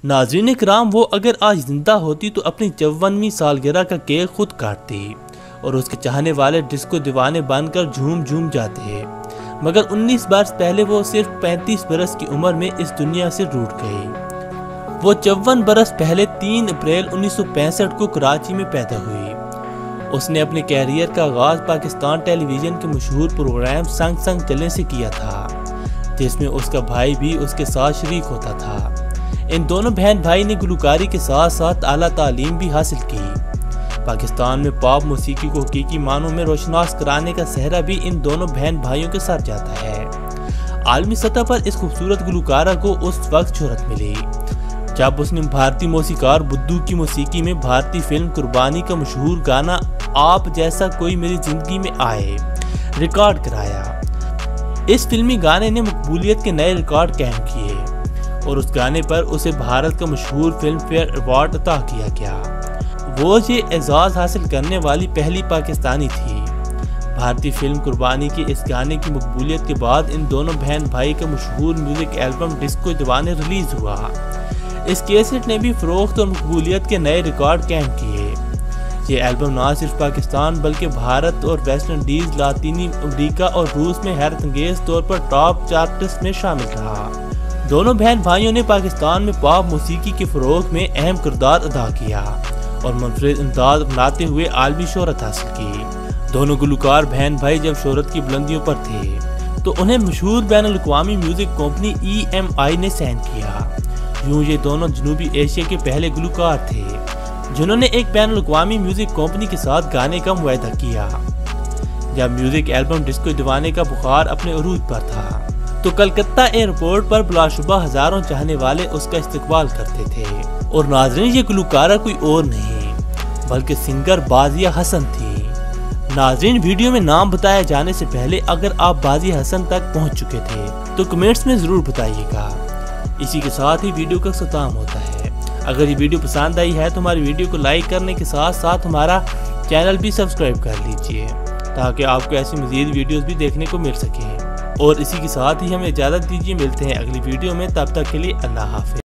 ناظرین کرام، وہ اگر آج زندہ ہوتی تو اپنی 54ویں سالگرہ کا کیک خود کاٹتی اور اس کے چاہنے والے ڈسکو دیوانے بن کر جھوم جاتے، مگر 19 برس پہلے وہ صرف 35 برس کی عمر میں اس دنیا سے روٹ گئی۔ وہ 54 برس پہلے 3 اپریل 1965 کو کراچی میں پیدا ہوئی۔ اس نے اپنے کیریئر کا آغاز پاکستان ٹیلی ویژن کے مشہور پروگرام سنگ سنگ چلیں سے کیا تھا، جس میں اس کا بھائی بھی اس کے ساتھ شریک ہوتا تھا۔ ان دونوں بہن بھائی نے گلوکاری کے ساتھ ساتھ اعلیٰ تعلیم بھی حاصل کی۔ پاکستان میں پاپ موسیقی کو حقیقی معنوں میں روشناس کرانے کا سہرا بھی ان دونوں بہن بھائیوں کے ساتھ جاتا ہے۔ عالمی سطح پر اس خوبصورت گلوکارہ کو اس وقت شہرت ملی جب اس نے بھارتی موسیقار بدھو کی موسیقی میں بھارتی فلم قربانی کا مشہور گانا آپ جیسا کوئی میری زندگی میں آئے ریکارڈ کرایا۔ اس فلمی گانے نے مقبولیت کے نئے ریکارڈ قائم کیے اور اس گانے پر اسے بھارت کا مشہور فلم فیئر ایوارڈ عطا کیا گیا۔ وہ یہ اعزاز حاصل کرنے والی پہلی پاکستانی تھی۔ بھارتی فلم قربانی کے اس گانے کی مقبولیت کے بعد ان دونوں بہن بھائی کا مشہور میوزک البم ڈسکو دیوانے ریلیز ہوا۔ اس کیسٹ نے بھی فروخت اور مقبولیت کے نئے ریکارڈ قائم کیے۔ یہ البم نہ صرف پاکستان بلکہ بھارت اور ویسٹ انڈیز، لاطینی امریکہ اور روس میں حیرت انگیز طور پر ٹاپ چارٹس میں شامل رہا۔ دونوں بہن بھائیوں نے پاکستان میں پاپ موسیقی کے فروغ میں اہم کردار ادا کیا اور منفرد انداز اپناتے ہوئے عالمی شہرت حاصل کی۔ دونوں گلوکار بہن بھائی جب شہرت کی بلندیوں پر تھے تو انہیں مشہور بین الاقوامی میوزک کمپنی EMI نے سائن کیا۔ یوں یہ دونوں جنوبی ایشیا کے پہلے گلوکار تھے جنہوں نے ایک بین الاقوامی میوزک کمپنی کے ساتھ گانے کا معاہدہ کیا۔ جب میوزک البم ڈسکو دیوانے کا بخار اپنے عروج پر تھا تو کلکتہ ایئرپورٹ پر بلا شبہ ہزاروں چاہنے والے اس کا استقبال کرتے تھے۔ اور ناظرین، یہ گلوکارہ کوئی اور نہیں بلکہ سنگر بازیہ حسن تھی۔ ناظرین، ویڈیو میں نام بتایا جانے سے پہلے اگر آپ بازیہ حسن تک پہنچ چکے تھے تو کمنٹس میں ضرور بتائیے گا۔ اسی کے ساتھ ہی ویڈیو کا اختتام ہوتا ہے۔ اگر یہ ویڈیو پسند آئی ہے تو ہماری ویڈیو کو لائک کرنے کے ساتھ ساتھ ہمارا چینل بھی سبسکرائب کر لیجئے تاکہ آپ کو ایسی مزید ویڈیوز بھی دیکھنے کو مل سکیں۔ اور اسی کے ساتھ ہی ہمیں اجازت دیجیے، ملتے ہیں اگلی ویڈیو میں، تب تک کے لیے اللہ حافظ۔